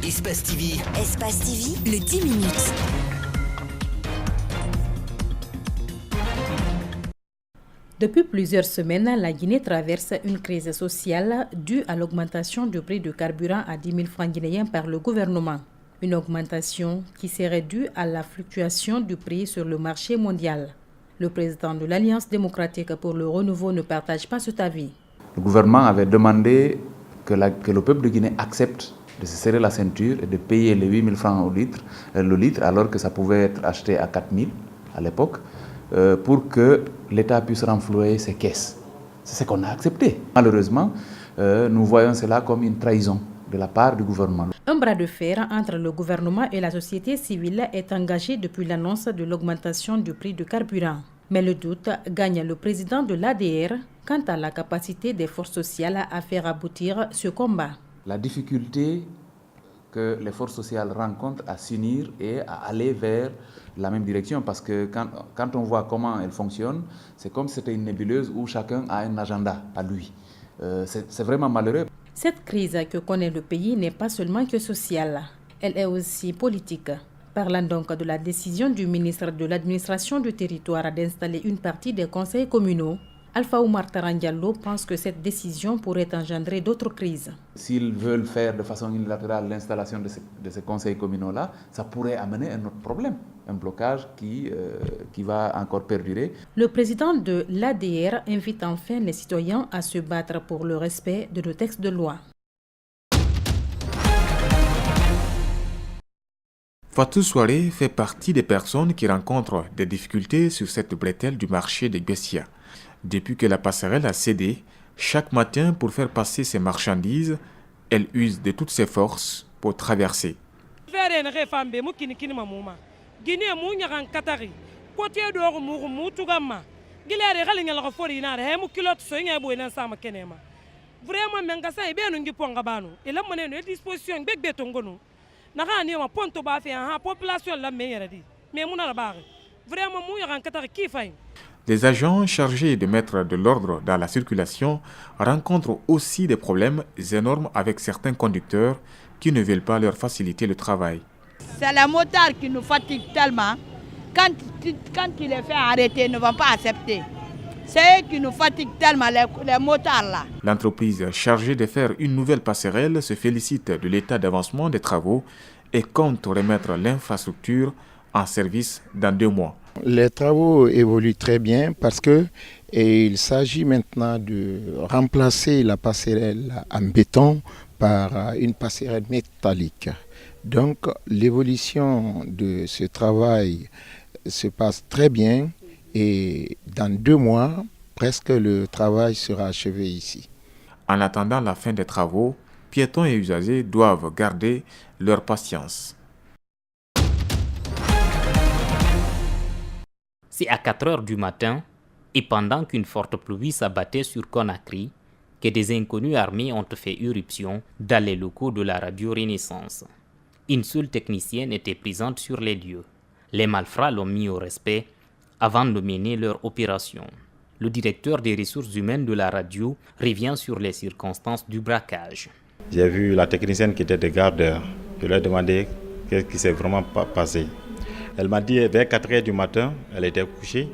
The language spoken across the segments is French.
Espace TV. Espace TV, le 10 minutes. Depuis plusieurs semaines, la Guinée traverse une crise sociale due à l'augmentation du prix du carburant à 10 000 francs guinéens par le gouvernement. Une augmentation qui serait due à la fluctuation du prix sur le marché mondial. Le président de l'Alliance démocratique pour le renouveau ne partage pas cet avis. Le gouvernement avait demandé que le peuple de Guinée accepte de se serrer la ceinture et de payer les 8 000 francs le litre, alors que ça pouvait être acheté à 4 000 à l'époque, pour que l'État puisse renflouer ses caisses. C'est ce qu'on a accepté. Malheureusement, nous voyons cela comme une trahison de la part du gouvernement. Un bras de fer entre le gouvernement et la société civile est engagé depuis l'annonce de l'augmentation du prix du carburant. Mais le doute gagne le président de l'ADR quant à la capacité des forces sociales à faire aboutir ce combat. La difficulté que les forces sociales rencontrent à s'unir et à aller vers la même direction, parce que quand on voit comment elles fonctionnent, c'est comme si c'était une nébuleuse où chacun a un agenda à lui. C'est vraiment malheureux. Cette crise que connaît le pays n'est pas seulement que sociale, elle est aussi politique. Parlant donc de la décision du ministre de l'administration du territoire d'installer une partie des conseils communaux, Alpha Oumar Tarandiallo pense que cette décision pourrait engendrer d'autres crises. S'ils veulent faire de façon unilatérale l'installation de ces conseils communaux-là, ça pourrait amener un autre problème, un blocage qui va encore perdurer. Le président de l'ADR invite enfin les citoyens à se battre pour le respect de nos textes de loi. Fatou Souaré fait partie des personnes qui rencontrent des difficultés sur cette bretelle du marché de Bessia. Depuis que la passerelle a cédé, chaque matin pour faire passer ses marchandises, elle use de toutes ses forces pour traverser. Les agents chargés de mettre de l'ordre dans la circulation rencontrent aussi des problèmes énormes avec certains conducteurs qui ne veulent pas leur faciliter le travail. C'est les motards qui nous fatiguent tellement. Quand il les fait arrêter, ils ne vont pas accepter. C'est eux qui nous fatiguent tellement, les motards là. L'entreprise chargée de faire une nouvelle passerelle se félicite de l'état d'avancement des travaux et compte remettre l'infrastructure en service dans 2 mois. Les travaux évoluent très bien parce qu'il s'agit maintenant de remplacer la passerelle en béton par une passerelle métallique. Donc l'évolution de ce travail se passe très bien et dans 2 mois, presque le travail sera achevé ici. En attendant la fin des travaux, piétons et usagers doivent garder leur patience. C'est à 4 heures du matin, et pendant qu'une forte pluie s'abattait sur Conakry, que des inconnus armés ont fait irruption dans les locaux de la radio Renaissance. Une seule technicienne était présente sur les lieux. Les malfrats l'ont mis au respect avant de mener leur opération. Le directeur des ressources humaines de la radio revient sur les circonstances du braquage. J'ai vu la technicienne qui était de garde. Je lui ai demandé qu'est-ce qui s'est vraiment passé. Elle m'a dit vers 4 heures du matin, elle était couchée,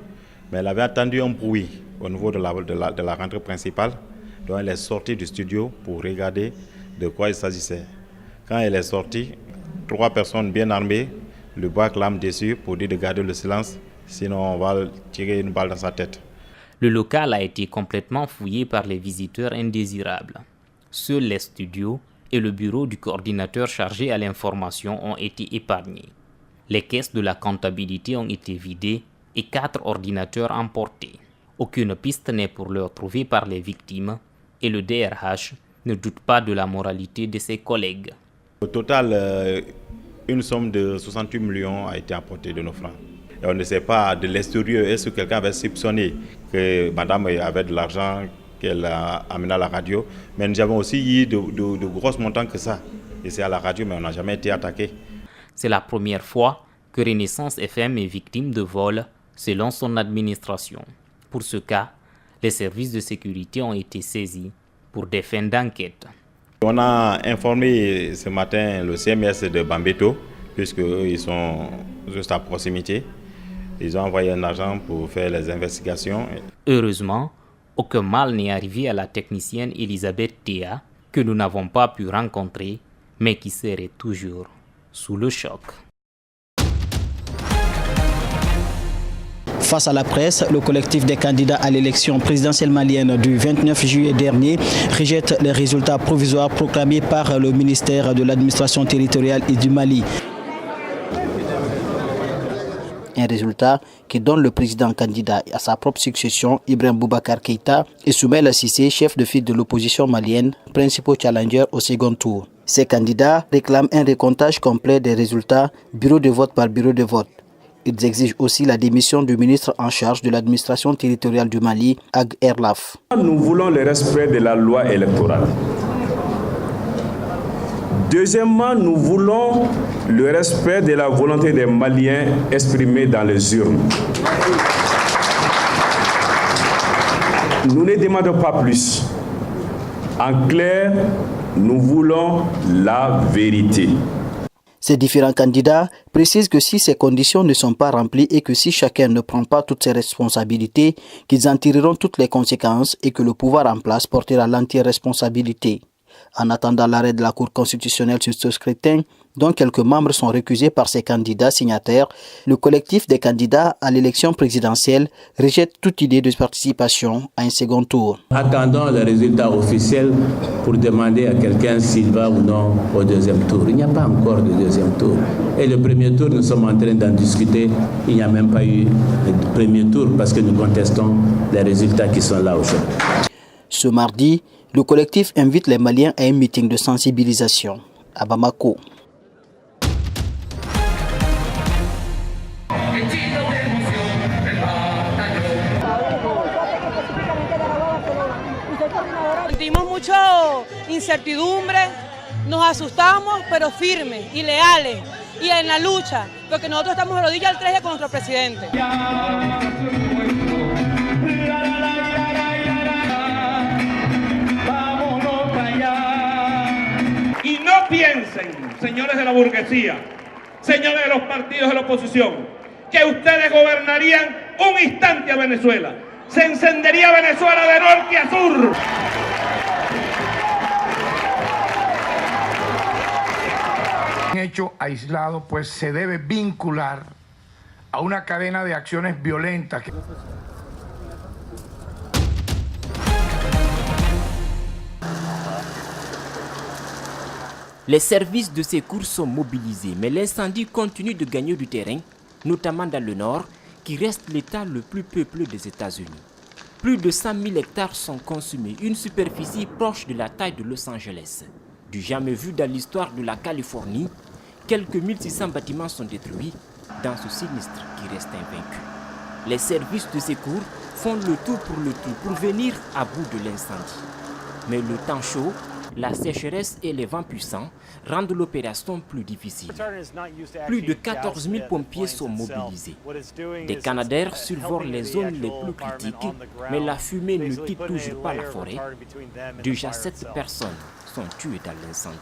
mais elle avait entendu un bruit au niveau de la rentrée principale. Donc elle est sortie du studio pour regarder de quoi il s'agissait. Quand elle est sortie, 3 personnes bien armées lui braquent l'arme dessus pour dire de garder le silence, sinon on va tirer une balle dans sa tête. Le local a été complètement fouillé par les visiteurs indésirables. Seuls les studios et le bureau du coordinateur chargé à l'information ont été épargnés. Les caisses de la comptabilité ont été vidées et 4 ordinateurs emportés. Aucune piste n'est pour leur trouver par les victimes et le DRH ne doute pas de la moralité de ses collègues. Au total, une somme de 68 millions a été apportée de nos francs. Et on ne sait pas de l'extérieur, est-ce que quelqu'un avait soupçonné que madame avait de l'argent qu'elle a amené à la radio. Mais nous avons aussi eu de grosses montants que ça. Et c'est à la radio, mais on n'a jamais été attaqué. C'est la première fois que Renaissance FM est victime de vol, selon son administration. Pour ce cas, les services de sécurité ont été saisis pour des fins d'enquête. On a informé ce matin le CMS de Bambeto, puisqu'ils sont juste à proximité. Ils ont envoyé un agent pour faire les investigations. Heureusement, aucun mal n'est arrivé à la technicienne Elisabeth Théa, que nous n'avons pas pu rencontrer, mais qui serait toujours sous le choc. Face à la presse, le collectif des candidats à l'élection présidentielle malienne du 29 juillet dernier rejette les résultats provisoires proclamés par le ministère de l'administration territoriale et du Mali. Un résultat qui donne le président candidat à sa propre succession, Ibrahim Boubacar Keïta, et Soumaïla Cissé, chef de file de l'opposition malienne, principaux challengers au second tour. Ces candidats réclament un recomptage complet des résultats, bureau de vote par bureau de vote. Ils exigent aussi la démission du ministre en charge de l'administration territoriale du Mali, Ag Erlaf. Nous voulons le respect de la loi électorale. Deuxièmement, nous voulons le respect de la volonté des Maliens exprimée dans les urnes. Nous ne demandons pas plus. En clair, nous voulons la vérité. Ces différents candidats précisent que si ces conditions ne sont pas remplies et que si chacun ne prend pas toutes ses responsabilités, qu'ils en tireront toutes les conséquences et que le pouvoir en place portera l'entière responsabilité. En attendant l'arrêt de la Cour constitutionnelle sur ce scrutin, dont quelques membres sont récusés par ces candidats signataires, le collectif des candidats à l'élection présidentielle rejette toute idée de participation à un second tour. Attendons le résultat officiel pour demander à quelqu'un s'il va ou non au deuxième tour. Il n'y a pas encore de deuxième tour. Et le premier tour, nous sommes en train d'en discuter. Il n'y a même pas eu le premier tour parce que nous contestons les résultats qui sont là aujourd'hui. Ce mardi, le collectif invite les Maliens à un meeting de sensibilisation à Bamako. Sentimos mucha incertidumbre, nos asustamos, pero firmes y leales y en la lucha, porque nosotros estamos de rodillas al 3 con nuestro presidente. Y no piensen, señores de la burguesía, señores de los partidos de la oposición, que ustedes gobernarían un instante a Venezuela. Se encendería Venezuela de norte a sur. Un hecho aislado, pues se debe vincular a una cadena de acciones violentas. Les services de secours sont mobilisés, mais l'incendie continue de gagner du terrain, notamment dans le nord, qui reste l'état le plus peuplé des États-Unis. Plus de 100 000 hectares sont consumés, une superficie proche de la taille de Los Angeles. Du jamais vu dans l'histoire de la Californie, quelques 1600 bâtiments sont détruits dans ce sinistre qui reste invaincu. Les services de secours font le tout pour venir à bout de l'incendie. Mais le temps chaud, la sécheresse et les vents puissants rendent l'opération plus difficile. Plus de 14 000 pompiers sont mobilisés. Des Canadaires survolent les zones les plus critiques, mais la fumée ne quitte toujours pas la forêt. Déjà 7 personnes sont tuées dans l'incendie.